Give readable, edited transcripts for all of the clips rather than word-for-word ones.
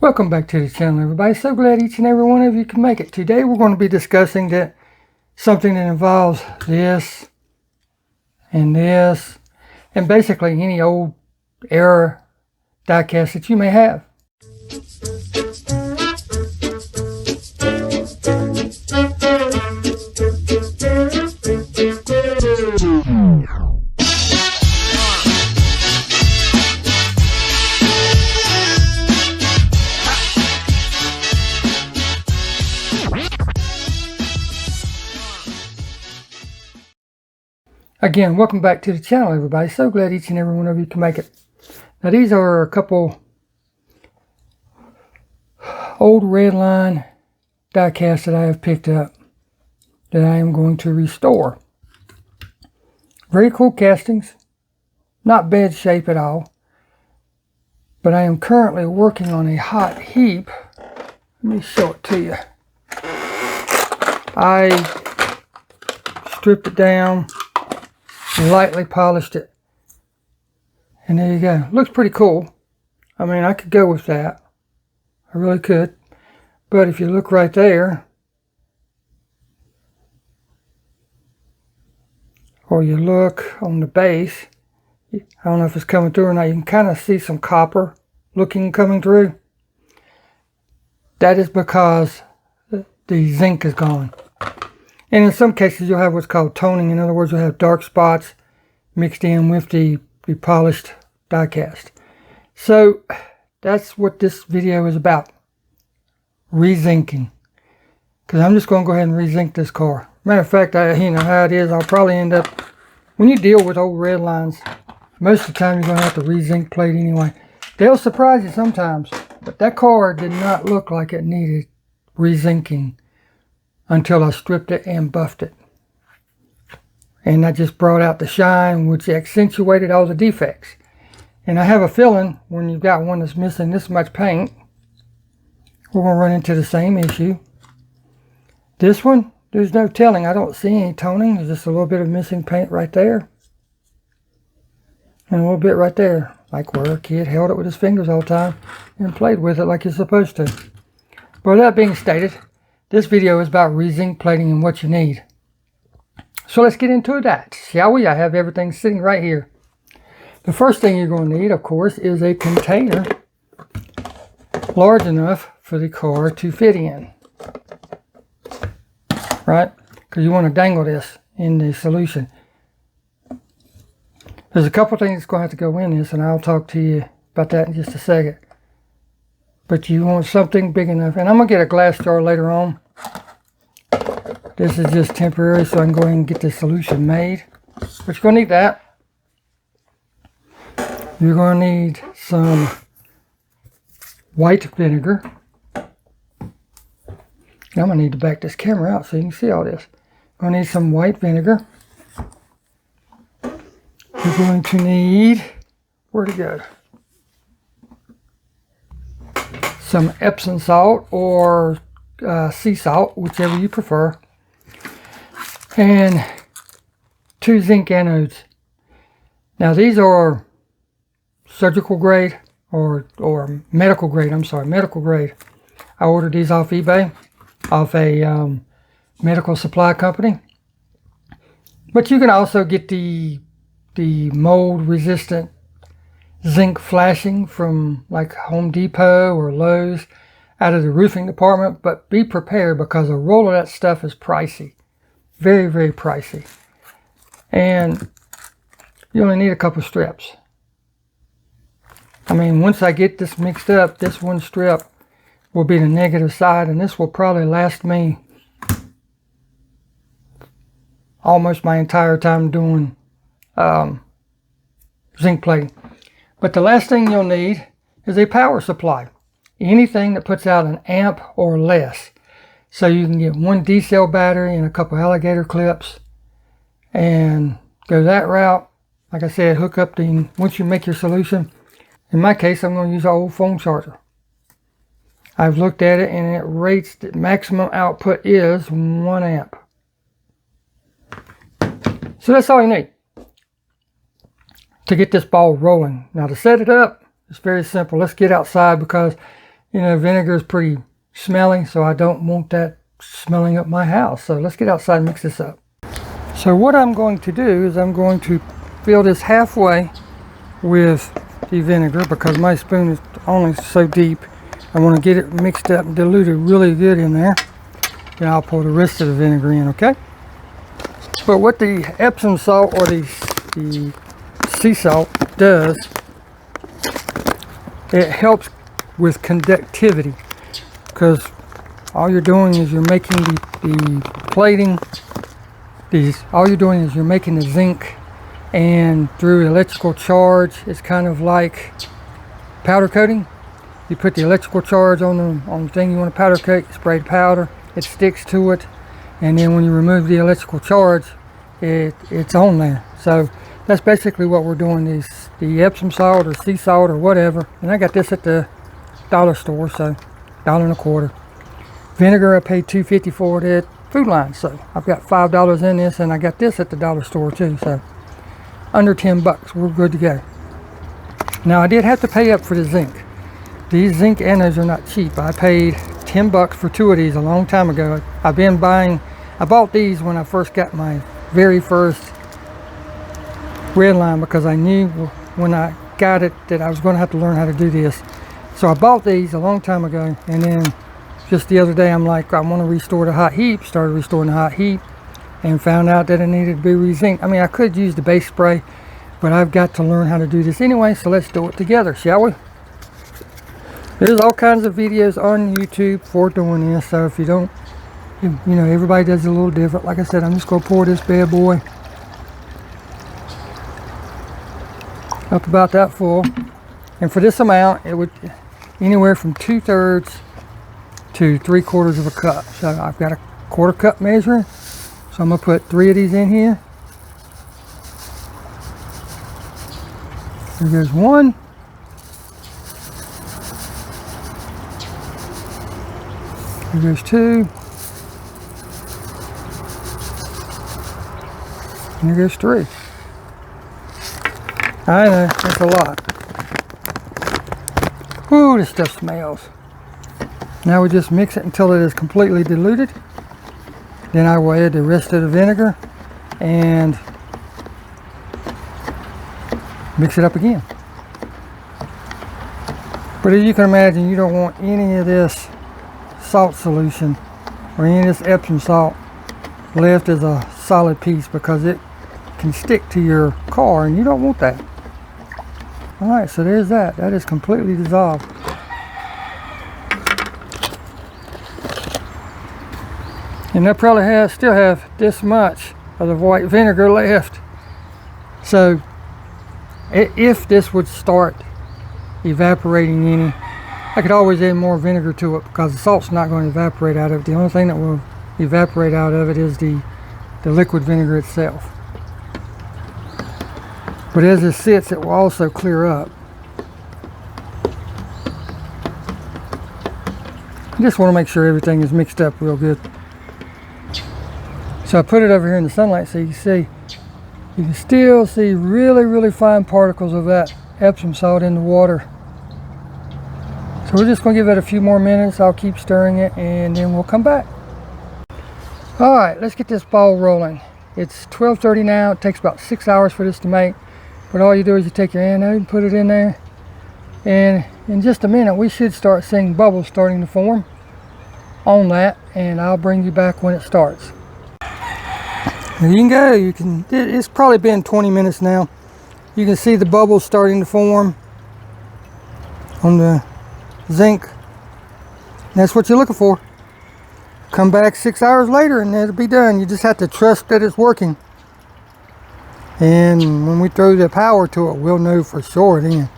Welcome back to the channel, everybody. So glad each and every one of you can make it. Today we're going to be discussing something that involves this and this and basically any old era diecast that you may have. Again, welcome back to the channel, everybody. So glad each and every one of you can make it. Now, these are a couple old Redline diecasts that I have picked up that I am going to restore. Very cool castings, not bad shape at all, but I am currently working on a hot heap. Let me show it to you. I stripped it down, lightly polished it, and there you go. Looks pretty cool. I mean, I could go with that. I really could. But if you look right there, or you look on the base, I don't know if it's coming through or not, you can kind of see some copper looking coming through. That is because the zinc is gone. And in some cases you'll have what's called toning. In other words, you'll have dark spots mixed in with the polished diecast. So that's what this video is about. Rezinking. Because I'm just going to go ahead and rezinc this car. Matter of fact, you know how it is. I'll probably end up, when you deal with old Redlines, most of the time you're going to have to rezinc plate anyway. They'll surprise you sometimes. But that car did not look like it needed rezinking until I stripped it and buffed it. And I just brought out the shine, which accentuated all the defects. And I have a feeling when you've got one that's missing this much paint, we're going to run into the same issue. This one, there's no telling. I don't see any toning. There's just a little bit of missing paint right there. And a little bit right there, like where a kid held it with his fingers all the time and played with it like you're supposed to. But with that being stated, this video is about rezinc plating and what you need. So let's get into that, shall we? I have everything sitting right here. The first thing you're going to need, of course, is a container large enough for the car to fit in. Right? Because you want to dangle this in the solution. There's a couple things that's going to have to go in this, and I'll talk to you about that in just a second. But you want something big enough. And I'm going to get a glass jar later on. This is just temporary so I can go ahead and get the solution made. But you're going to need that. You're going to need some white vinegar. And I'm going to need to back this camera out so you can see all this. You're going to need some white vinegar. You're going to need, where to go? Some Epsom salt or sea salt, whichever you prefer, and 2 zinc anodes. Now these are surgical grade or medical grade. I'm sorry, medical grade. I ordered these off eBay, off a medical supply company. But you can also get the mold resistant zinc flashing from like Home Depot or Lowe's out of the roofing department, but be prepared because a roll of that stuff is pricey. Very, very pricey. And you only need a couple strips. I mean, once I get this mixed up, this one strip will be the negative side, and this will probably last me almost my entire time doing zinc plating. But the last thing you'll need is a power supply. Anything that puts out an amp or less. So you can get 1 D-cell battery and a couple alligator clips and go that route. Like I said, hook up once you make your solution. In my case, I'm going to use an old phone charger. I've looked at it and it rates the maximum output is 1 amp. So that's all you need to get this ball rolling. Now to set it up, it's very simple. Let's get outside because you know, vinegar is pretty smelly, so I don't want that smelling up my house. So let's get outside and mix this up. So what I'm going to do is I'm going to fill this halfway with the vinegar because my spoon is only so deep. I want to get it mixed up and diluted really good in there. Then I'll pour the rest of the vinegar in, okay? But what the Epsom salt or the sea salt does, it helps with conductivity, because all you're doing is you're making the plating, all you're doing is you're making the zinc, and through electrical charge, it's kind of like powder coating. You put the electrical charge on the thing you want to powder coat, spray the powder, it sticks to it, and then when you remove the electrical charge, it's on there. So that's basically what we're doing, is the Epsom salt or sea salt or whatever. And I got this at the dollar store, so $1.25. Vinegar I paid $2.50 for it at Food Line, so I've got $5 in this, and I got this at the dollar store too, so under 10 bucks, we're good to go. Now I did have to pay up for the zinc. These zinc annos are not cheap. I paid 10 bucks for 2 of these a long time ago. I bought these when I first got my very first Redline, because I knew when I got it that I was going to have to learn how to do this. So I bought these a long time ago, and then just the other day I'm like, I want to restore the hot heat. Started restoring the hot heat and found out that it needed to be re-zinced. I mean, I could use the base spray, but I've got to learn how to do this anyway, so let's do it together, shall we? There's all kinds of videos on YouTube for doing this, so if you don't, you know, everybody does it a little different. Like I said, I'm just going to pour this bad boy up about that full. And for this amount, it would anywhere from 2/3 to 3/4 of a cup. So I've got a 1/4 cup measuring, so I'm going to put 3 of these in here. There goes 1. There goes 2. And there goes 3. I know, that's a lot. Ooh, this stuff smells. Now we just mix it until it is completely diluted. Then I will add the rest of the vinegar and mix it up again. But as you can imagine, you don't want any of this salt solution or any of this Epsom salt left as a solid piece, because it can stick to your car and you don't want that. Alright, so there's that. That is completely dissolved. And I probably still have this much of the white vinegar left. So if this would start evaporating any, I could always add more vinegar to it, because the salt's not going to evaporate out of it. The only thing that will evaporate out of it is the liquid vinegar itself. But as it sits, it will also clear up. I just want to make sure everything is mixed up real good. So I put it over here in the sunlight so you can still see really, really fine particles of that Epsom salt in the water. So we're just going to give it a few more minutes. I'll keep stirring it and then we'll come back. Alright, let's get this ball rolling. It's 12:30 now. It takes about 6 hours for this to make. But all you do is you take your anode and put it in there. And in just a minute, we should start seeing bubbles starting to form on that. And I'll bring you back when it starts. There you can go. It's probably been 20 minutes now. You can see the bubbles starting to form on the zinc. That's what you're looking for. Come back 6 hours later and it'll be done. You just have to trust that it's working. And when we throw the power to it, we'll know for sure then.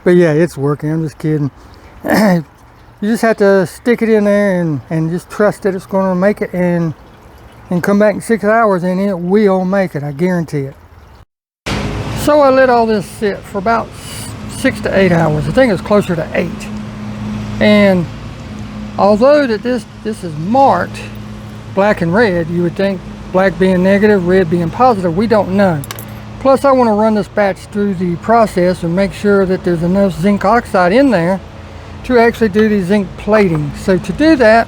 But yeah, it's working. I'm just kidding. You just have to stick it in there and just trust that it's going to make it, and come back in 6 hours and it will make it. I guarantee it. So I let all this sit for about 6 to 8 hours. I think it's closer to 8. And although that this is marked black and red, you would think black being negative, red being positive. We don't know. Plus I want to run this batch through the process and make sure that there's enough zinc oxide in there to actually do the zinc plating. So to do that,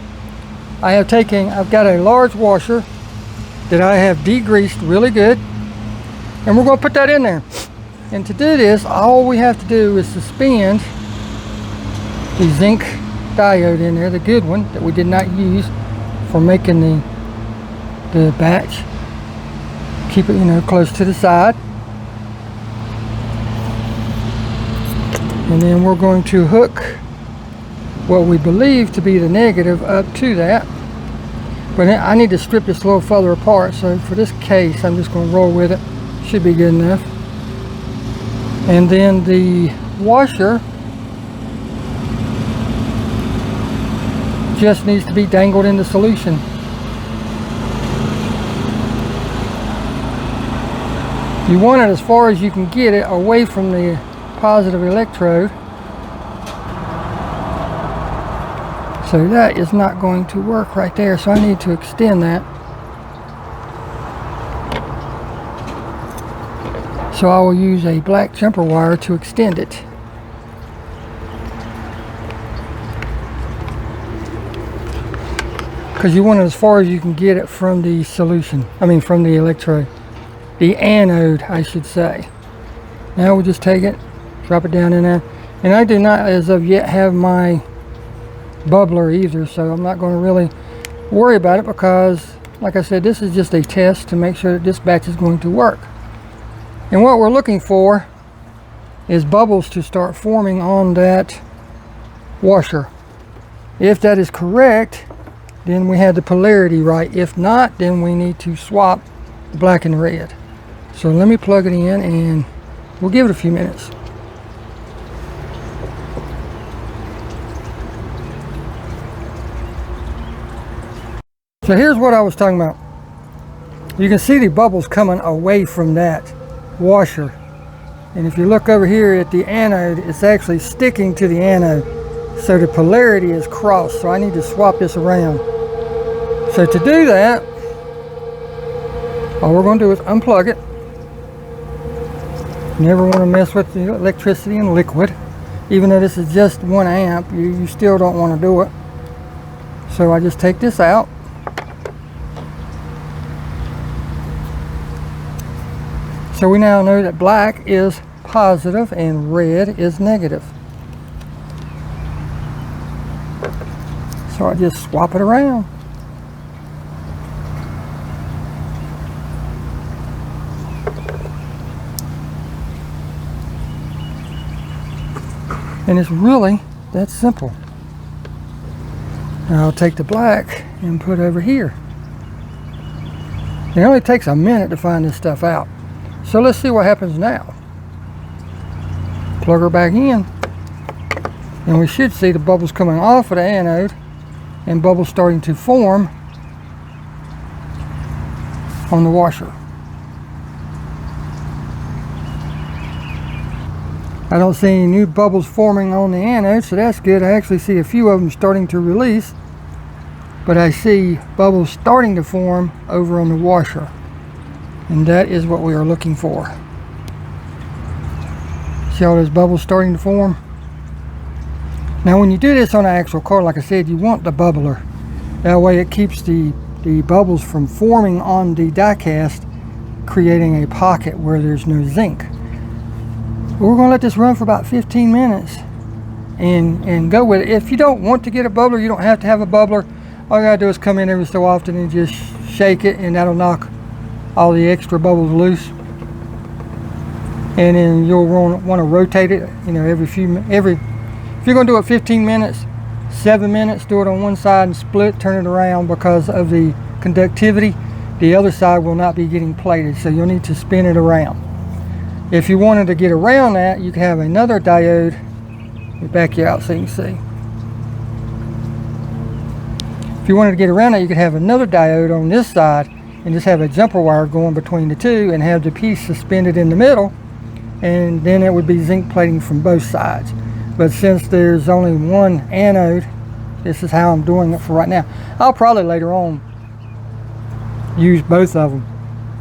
I've got a large washer that I have degreased really good, and we're going to put that in there. And to do this, all we have to do is suspend the zinc diode in there, the good one that we did not use for making the batch. Keep it, you know, close to the side. And then we're going to hook what we believe to be the negative up to that. But I need to strip this a little further apart, so for this case I'm just going to roll with it. Should be good enough. And then the washer just needs to be dangled in the solution. You want it as far as you can get it away from the positive electrode. So that is not going to work right there, so I need to extend that. So I will use a black jumper wire to extend it. Because you want it as far as you can get it from the solution, from the electrode. The anode, I should say. Now we'll just take it, drop it down in there. And I do not, as of yet, have my bubbler either, so I'm not going to really worry about it because, like I said, this is just a test to make sure that this batch is going to work. And what we're looking for is bubbles to start forming on that washer. If that is correct, then we have the polarity right. If not, then we need to swap black and red. So let me plug it in and we'll give it a few minutes. So here's what I was talking about. You can see the bubbles coming away from that washer. And if you look over here at the anode, it's actually sticking to the anode. So the polarity is crossed. So I need to swap this around. So to do that, all we're going to do is unplug it. Never want to mess with the electricity and liquid. Even though this is just 1 amp, you still don't want to do it. So I just take this out. So we now know that black is positive and red is negative. So I just swap it around. And it's really that simple. Now I'll take the black and put over here. It only takes a minute to find this stuff out. So let's see what happens now. Plug her back in, and we should see the bubbles coming off of the anode and bubbles starting to form on the washer. I don't see any new bubbles forming on the anode, so that's good. I actually see a few of them starting to release, but I see bubbles starting to form over on the washer. And that is what we are looking for. See all those bubbles starting to form? Now when you do this on an actual car, like I said, you want the bubbler. That way it keeps the bubbles from forming on the die cast, creating a pocket where there's no zinc. But we're going to let this run for about 15 minutes and go with it. If you don't want to get a bubbler, you don't have to have a bubbler. All you got to do is come in every so often and just shake it, and that'll knock all the extra bubbles loose. And then you'll want to rotate it, you know, if you're going to do it 15 minutes, 7 minutes, do it on one side and split, turn it around, because of the conductivity. The other side will not be getting plated, so you'll need to spin it around. If you wanted to get around that, you can have another diode. Let me back you out so you can see. If you wanted to get around that, you could have another diode on this side and just have a jumper wire going between the two and have the piece suspended in the middle, and then it would be zinc plating from both sides. But since there's only one anode, this is how I'm doing it for right now. I'll probably later on use both of them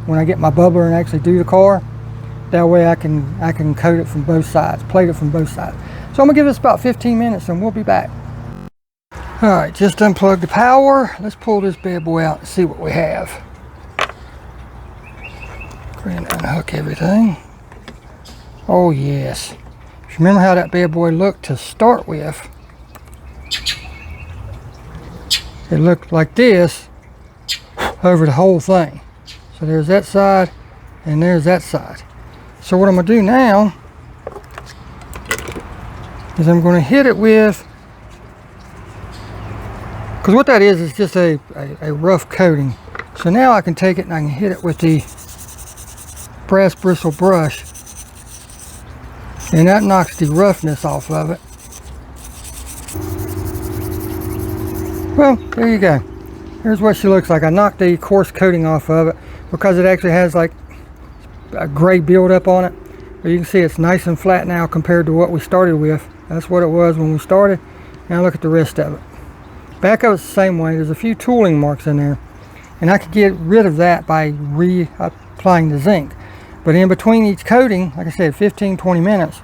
when I get my bubbler and actually do the car. That way I can coat it from both sides, plate it from both sides. So So I'm gonna give this about 15 minutes and we'll be back. All right, just unplugged the power. Let's pull this bad boy out and see what we have. Go ahead and unhook everything. Oh yes. Remember how that bad boy looked to start with? It looked like this over the whole thing. So there's that side and there's that side. So what I'm gonna do now is I'm gonna hit it with, because what that is just a rough coating. So now I can take it and I can hit it with the brass bristle brush, and that knocks the roughness off of it. Well, there you go. Here's what she looks like. I knocked the coarse coating off of it because it actually has like a gray buildup on it. But you can see it's nice and flat now compared to what we started with. That's what it was when we started. Now look at the rest of it. Back of it's the same way. There's a few tooling marks in there. And I could get rid of that by reapplying the zinc. But in between each coating, like I said, 15-20 minutes.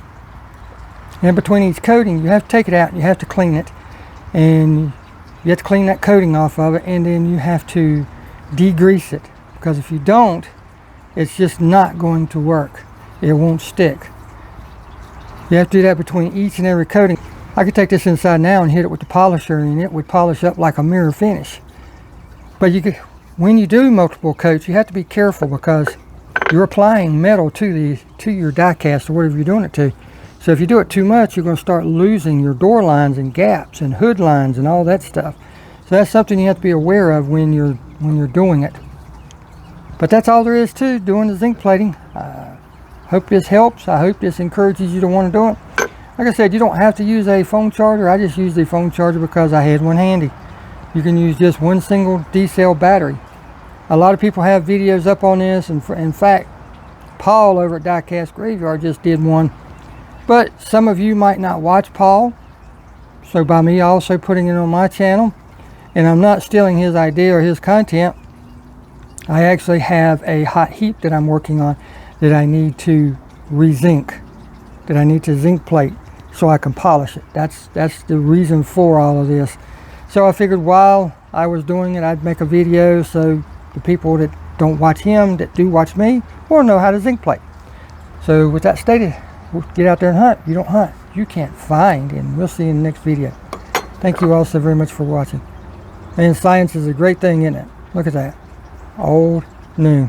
In between each coating, you have to take it out, you have to clean it. And you have to clean that coating off of it, and then you have to degrease it. Because if you don't, it's just not going to work. It won't stick. You have to do that between each and every coating. I could take this inside now and hit it with the polisher, and it would polish up like a mirror finish. But you could, when you do multiple coats, you have to be careful because you're applying metal to your die cast or whatever you're doing it to. So if you do it too much, you're going to start losing your door lines and gaps and hood lines and all that stuff. So that's something you have to be aware of when you're doing it. But that's all there is to doing the zinc plating. Hope this helps. I hope this encourages you to want to do it. Like I said, you don't have to use a phone charger. I just used a phone charger because I had one handy. You can use just one single D-cell battery. A lot of people have videos up on this, and in fact, Paul over at Diecast Graveyard just did one. But some of you might not watch Paul, so by me also putting it on my channel, and I'm not stealing his idea or his content, I actually have a hot heap that I'm working on that I need to re-zinc, that I need to zinc plate so I can polish it. That's the reason for all of this. So I figured while I was doing it, I'd make a video so the people that don't watch him, that do watch me, will know how to zinc plate. So with that stated, we'll get out there and hunt. You don't hunt, you can't find, and we'll see you in the next video. Thank you all so very much for watching. Man, science is a great thing, isn't it? Look at that. Old, new.